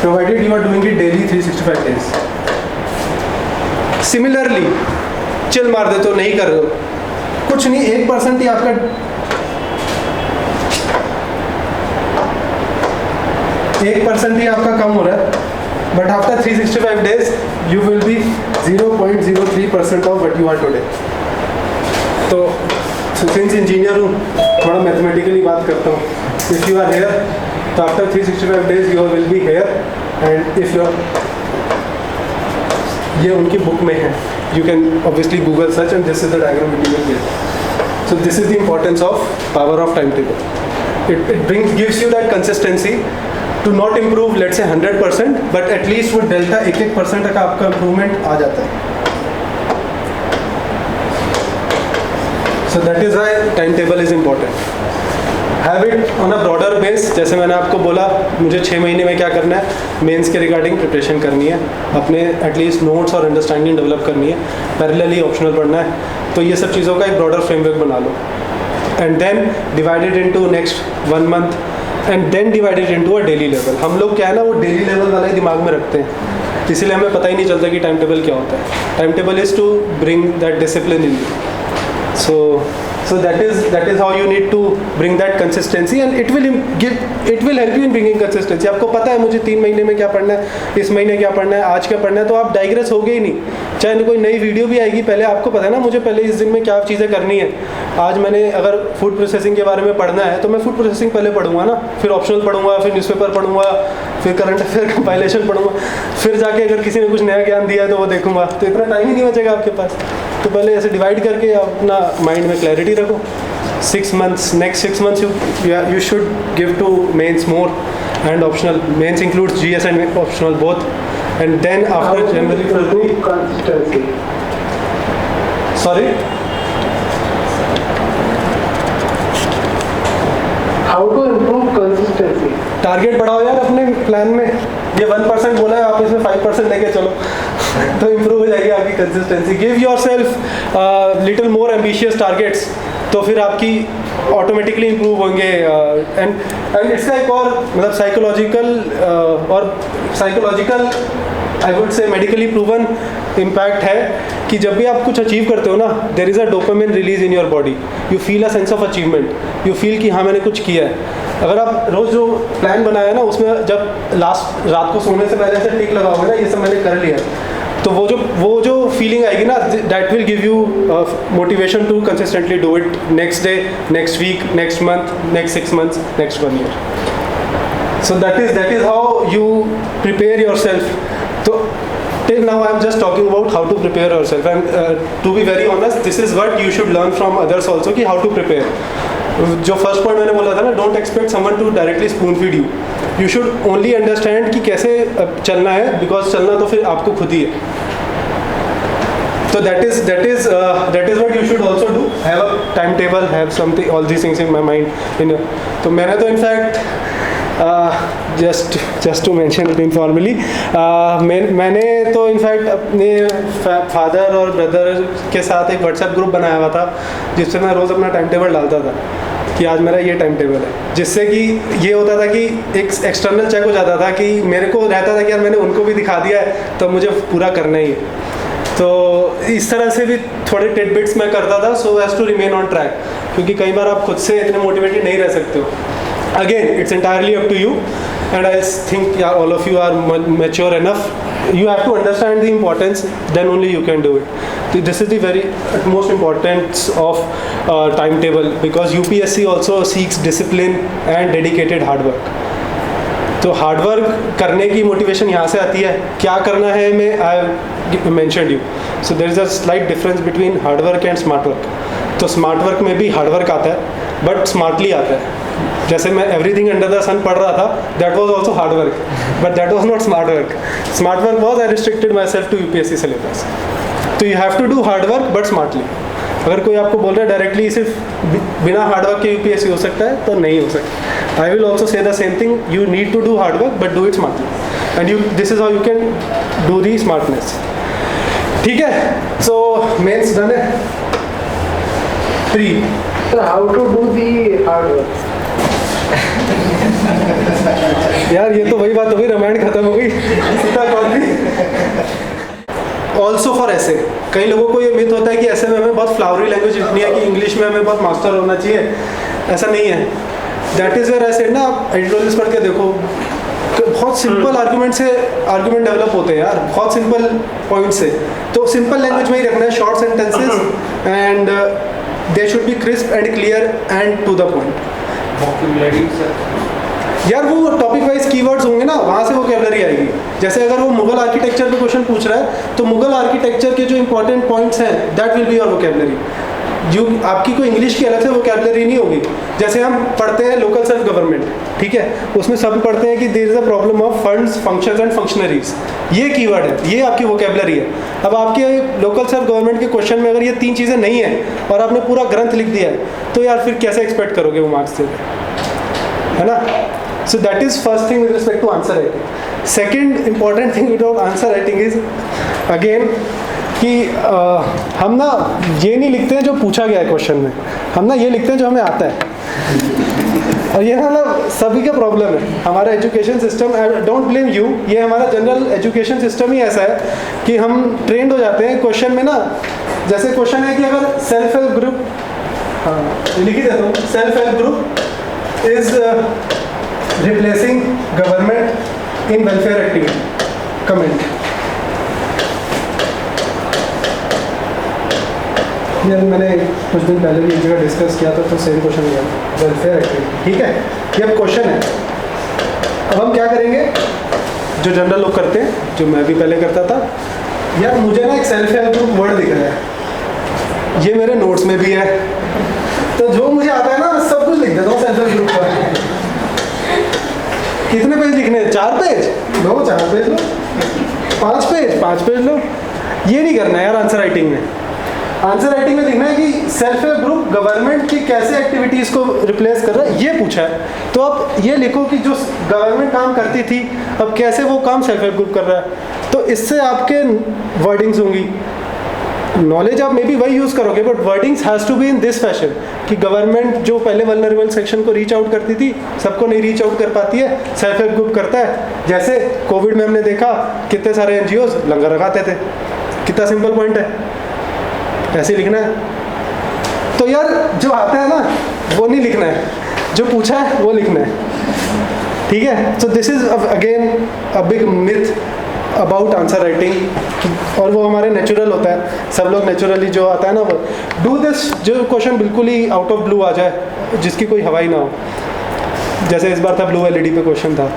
provided you are doing it daily 365 days. Similarly chill मार देते हो, नहीं कर रहे हो, कुछ नहीं, 1% ही आपका 1% ही आपका कम हो रहा है, but after 365 days you will be 0.03% of what you are today. तो सिंस इंजीनियर हूँ थोड़ा मैथमेटिकली बात करता हूँ. इफ़ यू आर हेयर तो after 365 days you will be here, and if you are, ये उनकी बुक में है, you can obviously Google search and this is the diagram which you will get. So this is the importance of power of timetable. It gives you that consistency to not improve let's say 100%, but at least वो delta 1% तक आपका improvement आ जाता है. So that is why timetable is important. Have it on a broader base. जैसे मैंने आपको बोला मुझे 6 महीने में क्या करना है, मेंस के रिगार्डिंग प्रिपरेशन करनी है, अपने एटलीस्ट नोट्स और अंडरस्टैंडिंग डेवलप करनी है, पैरेलली ऑप्शनल पढ़ना है. तो ये सब चीज़ों का एक ब्रॉडर फ्रेमवर्क बना लो, and then divided into next 1 month, and then divided into a daily level. हम लोग क्या है ना, वो डेली लेवल वाला ही दिमाग में रखते हैं, इसीलिए हमें पता ही नहीं चलता कि टाइम टेबल क्या होता है. Time table is to bring that discipline in you. So that is how you need to bring that consistency, and it will help you in bringing consistency. आपको पता है मुझे 3 महीने में क्या पढ़ना है, इस महीने क्या पढ़ना है, आज क्या पढ़ना है, तो आप डाइग्रेस हो गए ही नहीं. चाहे कोई नई वीडियो भी आएगी, पहले आपको पता है ना मुझे पहले इस दिन में क्या चीज़ें करनी है. आज मैंने अगर फूड प्रोसेसिंग के बारे में पढ़ना है तो मैं फूड प्रोसेसिंग पहले पढ़ूंगा ना, फिर ऑप्शनल पढ़ूंगा, फिर न्यूज़पेपर पढ़ूंगा, फिर करंट अफेयर कंपाइलेशन पढ़ूंगा, फिर जाके अगर किसी ने कुछ नया ज्ञान दिया है तो वो देखूंगा. तो इतना टाइम ही नहीं बचेगा आपके पास. तो पहले ऐसे डिवाइड करके अपना माइंड में क्लैरिटी रखो. 6 months, next 6 months you should give to mains more and optional. Mains includes GS and optional both, and then after January February consistency. Sorry, How to improve consistency? Target बढ़ाओ यार अपने plan में. ये 1% बोला है, आप इसमें 5% लेके चलो तो इम्प्रूव हो जाएगी आपकी consistency. Give your self little more ambitious targets, तो फिर आपकी ऑटोमेटिकली इम्प्रूव होंगे. एंड इसका एक और मतलब साइकोलॉजिकल आई वुड से मेडिकली प्रूवन इम्पैक्ट है कि जब भी आप कुछ अचीव करते हो ना, there is a dopamine release in your body. You feel a sense of achievement, you feel कि हाँ मैंने कुछ किया है. अगर आप रोज़ जो प्लान बनाया ना उसमें जब लास्ट रात को सोने से पहले से टिक लगाओगे ना, ये सब मैंने कर लिया, तो वो जो फीलिंग आएगी ना, that will give you motivation to consistently do it next day, next week, next month, next 6 months, next 1 year. So that is how you prepare yourself. So till now I am just talking about how to prepare yourself, and to be very honest, this is what you should learn from others also, कि how to prepare. जो first point मैंने बोला था ना, don't expect someone to directly spoon feed you. You should only understand कि कैसे चलना है, बिकॉज चलना तो फिर आपको खुद ही है. So that is what you should also do. Have a timetable, have something, all these things in my mind. तो मैंने तो in fact just to mention it informally, मैंने तो इनफैक्ट अपने फादर और ब्रदर के साथ एक व्हाट्सएप ग्रुप बनाया हुआ था जिससे मैं रोज़ अपना टाइम टेबल डालता था कि आज मेरा ये टाइम टेबल है, जिससे कि ये होता था कि एक एक्सटर्नल चेक हो जाता था कि मेरे को रहता था कि यार मैंने उनको भी दिखा दिया है तो मुझे पूरा करना ही है. तो इस तरह से भी थोड़े टिडबिट्स मैं करता था so as to remain on track, क्योंकि कई बार आप खुद से इतने मोटिवेटेड नहीं रह सकते हो. Again, it's entirely up to you, and I think yeah, all of you are mature enough. You have to understand the importance, then only you can do it. This is the very most importance of timetable because UPSC also seeks discipline and dedicated hard work. तो hard work करने की motivation यहाँ से आती है, क्या करना है मैं I mentioned you. So there is a slight difference between hard work and smart work. तो स्मार्ट वर्क में भी हार्ड वर्क आता है बट स्मार्टली आता है. जैसे मैं एवरीथिंग अंडर द सन पढ़ रहा था, that was also hard work but that was not smart work. Smart work was I restricted myself to UPSC syllabus. तो you have to do hard work but smartly. अगर कोई आपको बोल रहा है डायरेक्टली सिर्फ बिना हार्ड वर्क के UPSC हो सकता है तो नहीं हो सकता. I will also say the same thing, you need to do hard work but do it smartly and you this is how you can do the smartness. ठीक है, सो मेंस डन है 3. So how to do the hard work? यार ये तो वही बात हो गई, रामायण खत्म हो गई. सीता कौन थी? ऑल्सो फॉर ऐसे कई लोगों को ये मिथ होता है कि ऐसे में हमें बहुत फ्लावरी लैंग्वेज लिखनी है कि इंग्लिश में हमें बहुत मास्टर होना चाहिए. ऐसा नहीं है. That is where I said ना, आप एडिटोरियल्स पढ़ के देखो, बहुत सिंपल आर्गुमेंट से आर्गुमेंट डेवलप होते हैं यार, बहुत सिंपल पॉइंट से. तो सिंपल लैंग्वेज में ही रखना है, short sentences and they should be crisp and clear and to the point. यार वो टॉपिक वाइज कीवर्ड्स होंगे ना, वहाँ से वोकैबुलरी आएगी. जैसे अगर वो मुगल आर्किटेक्चर पे क्वेश्चन पूछ रहा है तो मुगल आर्किटेक्चर के जो इंपॉर्टेंट पॉइंट्स हैं that will be your vocabulary. जो आपकी कोई इंग्लिश की अलग से वोकैबुलरी नहीं होगी. जैसे हम पढ़ते हैं लोकल सेल्फ गवर्नमेंट, ठीक है, उसमें सब पढ़ते हैं कि there is a problem of funds, functions and functionaries. ये कीवर्ड है, ये आपकी वोकैबुलरी है. अब आपके लोकल सेल्फ गवर्नमेंट के क्वेश्चन में अगर ये 3 चीज़ें नहीं है और आपने पूरा ग्रंथ लिख दिया है तो यार फिर कैसे एक्सपेक्ट करोगे वो मार्क्स देते, है ना. So that is first thing with respect to answer writing. Second important thing without answer writing is again कि हम ना ये नहीं लिखते हैं जो पूछा गया है क्वेश्चन में, हम ना ये लिखते हैं जो हमें आता है. और ये मतलब सभी का प्रॉब्लम है. हमारा education system, I don't blame you, ये हमारा जनरल एजुकेशन सिस्टम ही ऐसा है कि हम ट्रेंड हो जाते हैं क्वेश्चन में ना. जैसे क्वेश्चन है कि अगर सेल्फ हेल्प ग्रुप, हाँ लिख ही देता हूँ, self help group is replacing government in welfare activity. Comment. यार मैंने कुछ दिन पहले भी एक जगह डिस्कस किया था तो सेम क्वेश्चन किया, वेलफेयर एक्टिविटी. ठीक है, ये अब क्वेश्चन है. अब हम क्या करेंगे, जो जनरल लोग करते हैं, जो मैं भी पहले करता था. यार मुझे ना एक सेल्फ हेल्प ग्रुप वर्ड दिख रहा है, ये मेरे नोट्स में भी है, तो जो मुझे आता है ना सब कुछ लिख देता हूँ सेल्फ हेल्प ग्रुप पर. कितने पेज लिखने हैं? 4 पेज लो, 4 पेज लो. 5 पेज लो. ये नहीं करना है यार आंसर राइटिंग में. आंसर राइटिंग में लिखना है कि सेल्फ हेल्प ग्रुप गवर्नमेंट की कैसे एक्टिविटीज़ को रिप्लेस कर रहा है, ये पूछा है. तो अब ये लिखो कि जो गवर्नमेंट काम करती थी अब कैसे वो काम सेल्फ हेल्प ग्रुप कर रहा है. तो इससे आपके वर्डिंग्स होंगी. नॉलेज आप मे बी वही यूज़ करोगे but wordings has to be in this fashion कि गवर्नमेंट जो पहले वल्नरेबल सेक्शन को रीच आउट करती थी सबको नहीं रीच आउट कर पाती है, सेल्फ हेल्प ग्रुप करता है. जैसे कोविड में हमने देखा कितने सारे NGOs लंगर लगाते थे. कितना सिंपल पॉइंट है, ऐसे लिखना है. तो यार जो आता है ना वो नहीं लिखना है, जो पूछा है वो लिखना है. ठीक है, so this is again a big myth about answer writing, और वो हमारे नेचुरल होता है. सब लोग नेचुरली जो आता है ना वो डू दिस. जो क्वेश्चन बिल्कुल ही आउट ऑफ ब्लू आ जाए, जिसकी कोई हवाई ना हो. जैसे इस बार था ब्लू LED पे क्वेश्चन था,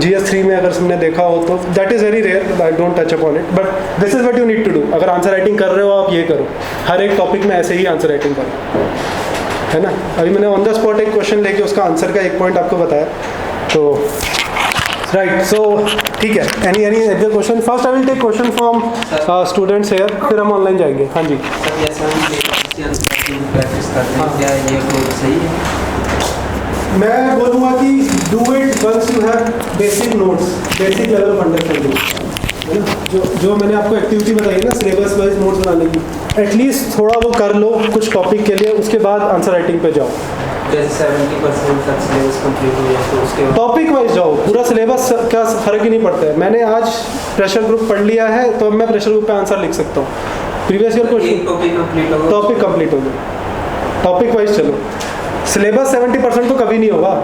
GS3 में अगर तुमने देखा हो तो that is very rare, I don't touch upon it, but this is what you need to do. अगर आंसर राइटिंग कर रहे हो आप ये करो, हर एक टॉपिक में ऐसे ही आंसर राइटिंग करो, है ना. अभी मैंने ऑन द स्पॉट एक क्वेश्चन लेके उसका आंसर का एक पॉइंट आपको बताया. तो राइट, सो ठीक है. Any other question? First I will take question from students here, फिर हम ऑनलाइन जाएंगे. हाँ जी सर, जैसे हम प्रैक्टिस करते हैं, क्या ये कोड सही है? मैं बोलूँगा कि do it once you have basic notes, basic level of understanding, है ना. जो मैंने आपको एक्टिविटी बताई ना सिलेबस वाइज नोट्स बनाने की, एटलीस्ट थोड़ा वो कर लो कुछ टॉपिक के लिए, उसके बाद आंसर राइटिंग पे जाओ. जैसे 70% तक सिलेबस कंप्लीट हो गया तो उसके बाद टॉपिक वाइज जाओ. पूरा सिलेबस का फर्क ही नहीं पड़ता है. मैंने आज प्रेशर ग्रुप पढ़ लिया है तो अब मैं प्रेशर ग्रुप पे आंसर लिख सकता हूँ. Previous year question topic complete हो गया. टॉपिक वाइज चलो. सिलेबस 70% तो कभी नहीं होगा.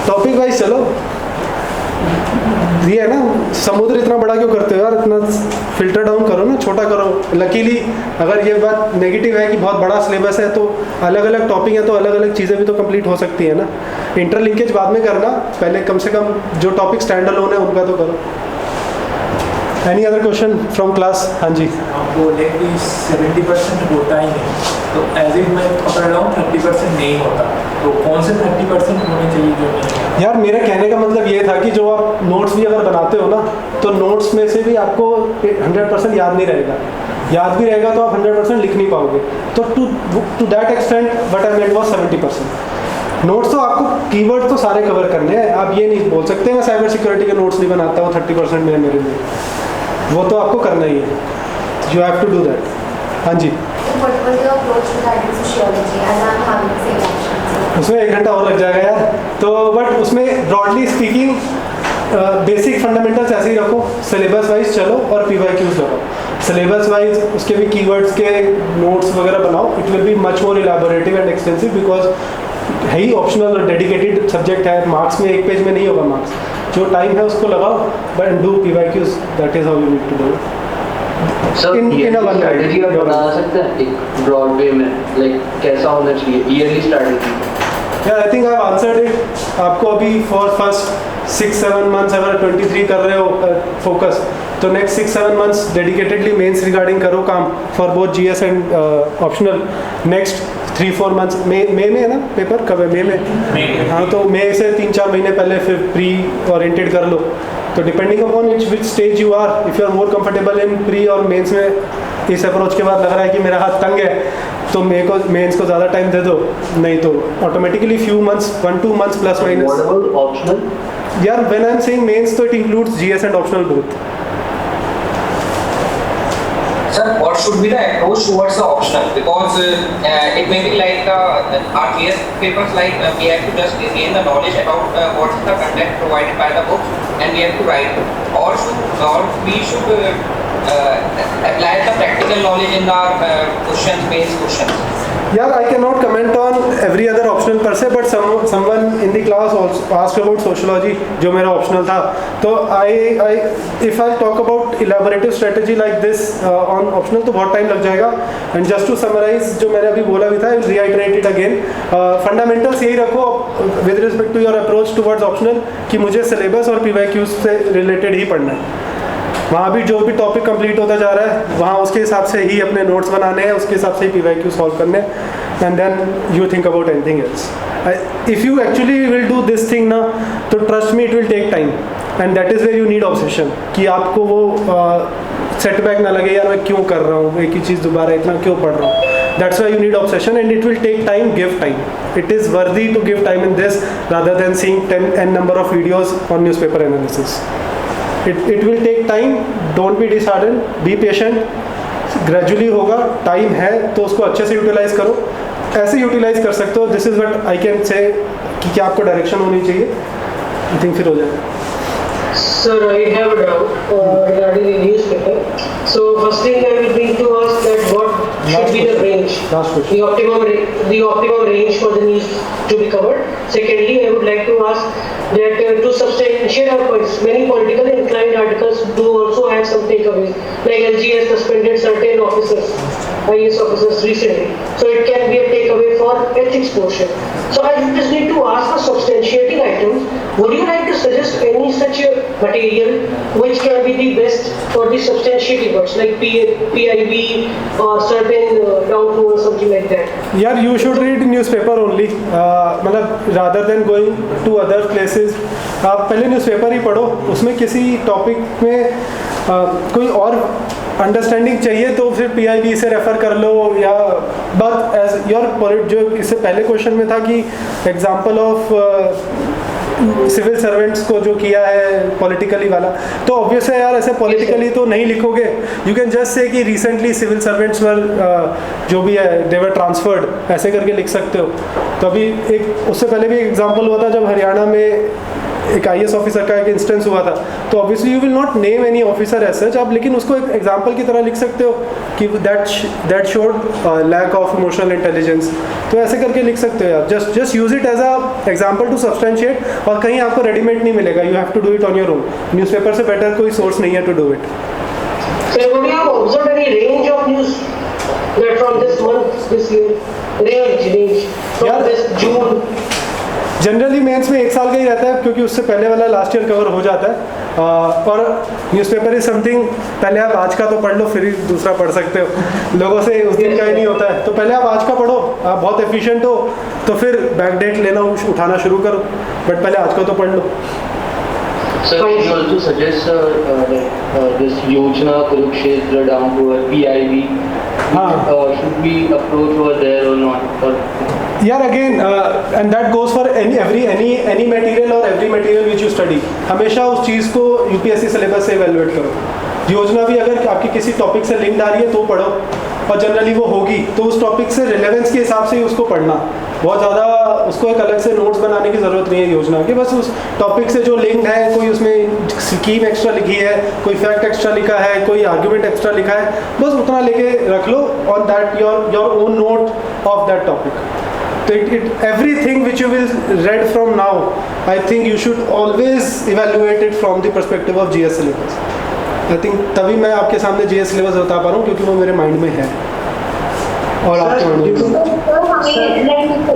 टॉपिक वाइज चलो. ये है ना, समुद्र इतना बड़ा क्यों करते हो यार, इतना फिल्टर डाउन करो ना, छोटा करो। लकीली अगर ये बात नेगेटिव है कि बहुत बड़ा सिलेबस है तो अलग अलग टॉपिक है तो अलग अलग चीज़ें भी तो कंप्लीट हो सकती है ना। इंटरलिंकेज बाद में करना, पहले कम से कम जो टॉपिक स्टैंड अलोन है उनका तो करो। Any other question from class? हाँ जी। आप बोले कि 70% होता ही नहीं, तो एज इट मैं पकड़ रहा हूँ 30% नहीं होता, तो कौन से 30% होने चाहिए जो नहीं है? यार मेरा कहने का मतलब ये था कि जो आप नोट्स भी अगर बनाते हो ना, तो नोट्स में से भी आपको 100% याद नहीं रहेगा। याद भी रहेगा तो आप 100% लिख नहीं पाओगे। तो to that extent what I meant was 70%। Notes तो आपको कीवर्ड तो सारे कवर करने हैं, आप ये नहीं बोल सकते मैं साइबर सिक्योरिटी के नोट्स नहीं बनाता हूँ 30% में मेरे लिए, वो तो आपको करना ही है। You have to do that. हाँ जी। What was your approach regarding sociology as I'm having the same option? उसमें 1 घंटा और लग जाएगा यार। तो बट उसमें ब्रॉडली स्पीकिंग बेसिक फंडामेंटल्स ऐसे ही रखो, सिलेबस वाइज चलो और PYQs लगाओ। सिलेबस वाइज उसके भी कीवर्ड्स के नोट्स वगैरह बनाओ। It will be much more elaborative and extensive because है ही ऑप्शनल और डेडिकेटेड सब्जेक्ट है। मार्क्स में 1 पेज में नहीं होगा मार्क्स, जो टाइम है उसको लगाओ but do PYQs, that is how you need to do it. Sir in a one line, strategy आप your बता सकते हैं एक ब्रॉड वे में, लाइक कैसा होना चाहिए yearly strategy? Yeah, I think I've answered it. आपको अभी फॉर फर्स्ट 6-7 मंथ्स अगर 23 कर रहे हो फोकस, तो next 6-7 months dedicatedly mains regarding करो काम for both GS and optional. Next 3-4 months मई में है ना पेपर, कब है? मई में। हाँ, तो मई से 3-4 महीने पहले फिर प्री ओरिएंटेड कर लो। तो depending upon which stage you are, if you are more comfortable in pre और मेंस में इस अप्रोच के बाद लग रहा है कि मेरा हाथ तंग है, तो मेंस को ज़्यादा टाइम दे दो, नहीं तो automatically few months 1-2 months plus minus. Optional? यार when I am saying mains तो it includes GS and optional both. Sir, what should be the approach towards the optional? Because it may be like our GS papers, like we have to just gain the knowledge about what is the content provided by the books, and we have to write. Or we should apply the practical knowledge in our questions, based questions. यार I cannot comment on every other optional per se, but someone in the class also asked about sociology, जो मेरा optional था। तो if I talk about elaborative strategy like this on optional तो बहुत time लग जाएगा। And just to summarize जो मैंने अभी बोला भी था, I will reiterate it again. Fundamentals यही रखो with respect to your approach towards optional कि मुझे syllabus और PYQs से related ही पढ़ना है। वहाँ भी जो भी टॉपिक कंप्लीट होता जा रहा है वहाँ उसके हिसाब से ही अपने नोट्स बनाने हैं, उसके हिसाब से ही PYQ सॉल्व करने हैं, and then you think about anything else. If you actually will do this thing ना, तो trust me it will take time, and that is where you need obsession, कि आपको वो सेटबैक ना लगे यार मैं क्यों कर रहा हूँ, एक ही चीज़ दोबारा इतना क्यों पढ़ रहा हूँ। That's why you need obsession and it will take time, give time. It is worthy to give time in this rather than seeing 10 number of videos on newspaper analysis. It will take time. Don't be disheartened. Be patient. Gradually होगा, time है तो उसको अच्छे से utilise करो। ऐसे utilise कर सकते हो, this is what I can say कि क्या आपको डायरेक्शन होनी चाहिए। आई थिंक फिर हो जाएगा। Sir, I have a doubt regarding the newspaper. So first thing I will bring to ask that what should be the range, Last question. the optimum range for the news to be covered. Secondly, I would like to ask that to substantiate our points, many politically inclined articles do also have some takeaways, like LG has suspended certain officers, IAS officers recently. So it can be a takeaway for ethics portion. So I just need to ask for substantiating items. Would you like to suggest any such material which can be the best for the substantiating words like PIB or certain down to or something like that? यार you should read newspaper only, मतलब rather than going to other places. आप पहले newspaper ही पढ़ो, उसमें किसी topic में कोई और अंडरस्टैंडिंग चाहिए तो फिर PIB से रेफ़र कर लो, या बट एज योर जो इससे पहले क्वेश्चन में था कि एग्जांपल ऑफ सिविल सर्वेंट्स को जो किया है पॉलिटिकली वाला, तो ऑब्वियस है यार ऐसे पॉलिटिकली तो नहीं लिखोगे। यू कैन जस्ट से कि रिसेंटली सिविल सर्वेंट्स वर जो भी है दे वर ट्रांसफर्ड, ऐसे करके लिख सकते हो। तो अभी एक उससे पहले भी एग्जांपल हुआ था जब हरियाणा में एक IAS ऑफिसर का एक इंस्टेंस हुआ था, तो obviously you will not name any officer as such, आप लेकिन उसको एक एग्जांपल की तरह लिख सकते हो कि that showed lack of emotional intelligence, तो ऐसे करके लिख सकते हो आप, just use it as a example to substantiate, और कहीं आपको रेडीमेड नहीं मिलेगा, you have to do it on your own, newspaper से बेटर कोई सोर्स नहीं है to do it. So would you have observed any range of news that from this month, this year, range from Yeah. this June? Generally mains में 1 साल का ही रहता है, क्योंकि उससे पहले वाला लास्ट ईयर कवर हो जाता है, और न्यूज़पेपर इज समथिंग, पहले आप आज का तो पढ़ लो फिर ही दूसरा पढ़ सकते हो, लोगों से उस दिन का ही नहीं होता है, तो पहले आप आज का पढ़ो, आप बहुत एफिशिएंट हो तो फिर बैक डेट लेना उठाना शुरू करो, बट पहले आज का तो पढ़ लो। Sir, can you also suggest this Yojana Kurukshetra down to a PIV? Should we approach over there or not? Or यार again and that goes for any material और every material which you study, हमेशा उस चीज़ को UPSC syllabus से evaluate करो। योजना भी अगर आपकी किसी टॉपिक से लिंक्ड आ रही है तो पढ़ो, और जनरली वो होगी तो उस टॉपिक से रिलेवेंस के हिसाब से ही उसको पढ़ना, बहुत ज़्यादा उसको एक अलग से नोट्स बनाने की ज़रूरत नहीं है योजना की, बस उस टॉपिक से जो लिंक्ड है, कोई उसमें स्कीम एक्स्ट्रा लिखी है, कोई फैक्ट एक्स्ट्रा लिखा है, कोई आर्ग्यूमेंट एक्स्ट्रा लिखा है, बस उतना लेके रख लो on that your own note of that topic. So everything which you will read from now, I think you should always evaluate it from the perspective of GS syllabus. I think तभी मैं आपके सामने GS syllabus बता पा रहा हूँ, क्योंकि वो मेरे माइंड में है और आपके माइंड में।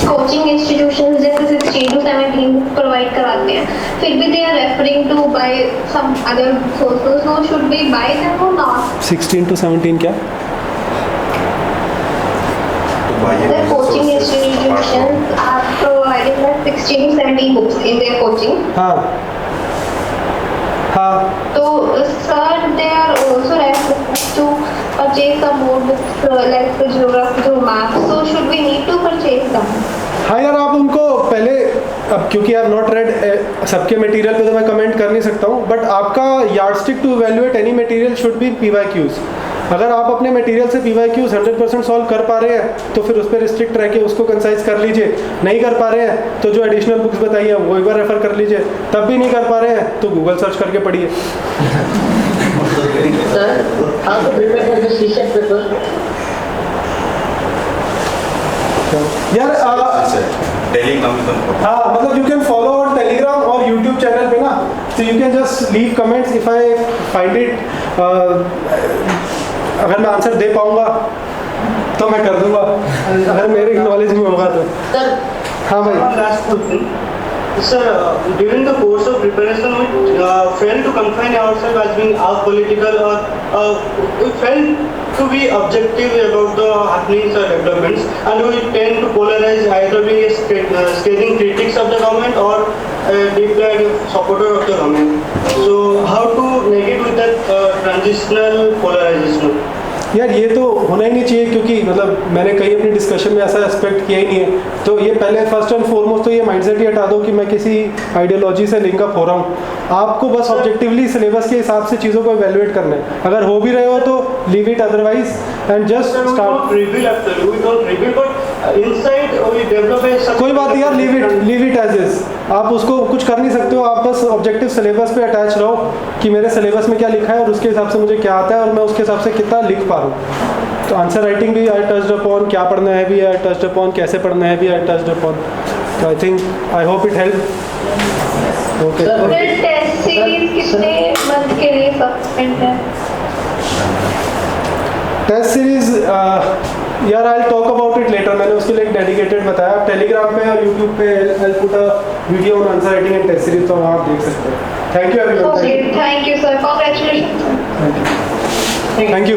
कोचिंग इंस्टीट्यूशंस जैसे 16 to 17 प्रोवाइड कराते हैं, फिर भी they are referring to by some other sources, no should be by them और नॉट? 16 to 17 क्या? The coaching institutions are providing like 16 to 17 books in their coaching. हाँ हाँ, So, sir, they are also referring to purchase some more books like the geography or math. So, should we need to purchase them? हाँ यार, आप उनको पहले, अब क्योंकि I have not red सबके मटेरियल पे तो मैं कमेंट कर नहीं सकता हूँ, बट आपका yardstick to evaluate any material should be PYQs। अगर आप अपने मटेरियल से PYQs 100% सॉल्व कर पा रहे हैं तो फिर उस पर रिस्ट्रिक्ट रह के उसको कंसाइज कर लीजिए, नहीं कर पा रहे हैं तो जो एडिशनल बुक्स बताइए वो एक बार रेफर कर लीजिए, तब भी नहीं कर पा रहे हैं तो गूगल सर्च करके पढ़िए। Sir, how to prepare for this research paper? यार हाँ, मतलब you can follow our Telegram और यूट्यूब चैनल पे ना, तो you can just leave comments if I find it, अगर मैं आंसर दे पाऊंगा तो मैं कर दूंगा, अगर मेरे नॉलेज में होगा तो। Sir, हाँ भाई। last question. Sir, during the course of preparation, we failed to confine ourselves as being apolitical, or we failed to be objective about the happenings or developments, and we tend to polarize, either being a scathing critics of the government or a deep-dyed supporter of the government. So, how to negate with that transitional polarization? यार ये तो होना ही नहीं चाहिए, क्योंकि मतलब मैंने कहीं अपनी डिस्कशन में ऐसा एस्पेक्ट किया ही नहीं है, तो ये पहले फर्स्ट एंड फॉरमोस्ट तो ये माइंडसेट ही हटा दो कि मैं किसी आइडियोलॉजी से लिंक अप हो रहा हूँ। आपको बस ऑब्जेक्टिवली सिलेबस के हिसाब से चीज़ों को इवैल्यूएट करना है, अगर हो भी रहे हो तो leave it, otherwise and just start. कोई बात नहीं यार, लीव इट एज इज, आप उसको कुछ कर नहीं सकते हो, आप बस ऑब्जेक्टिव सिलेबस पे अटैच रहो कि मेरे सिलेबस में क्या लिखा है और उसके हिसाब से मुझे क्या आता है और मैं उसके हिसाब से कितना लिख पा रहा हूँ। तो आंसर राइटिंग भी आई टच्ड अपॉन, क्या पढ़ना है भी आई टच्ड अपॉन, कैसे पढ़ना है भी आई टच्ड अपॉन, तो I think I hope it help. Okay, test series कितने मंथ के लिए सस्पेंड है? टेस्ट सीरीज यार I talk about it later, मैंने उसके लिए एक डेडिकेटेड बताया, आप टेलीग्राम पे और यूट्यूब पे I put a video on answer writing and test series, तो वहाँ आप देख सकते हैं। Thank you everyone. Okay, thank you sir, congratulations. Thank you.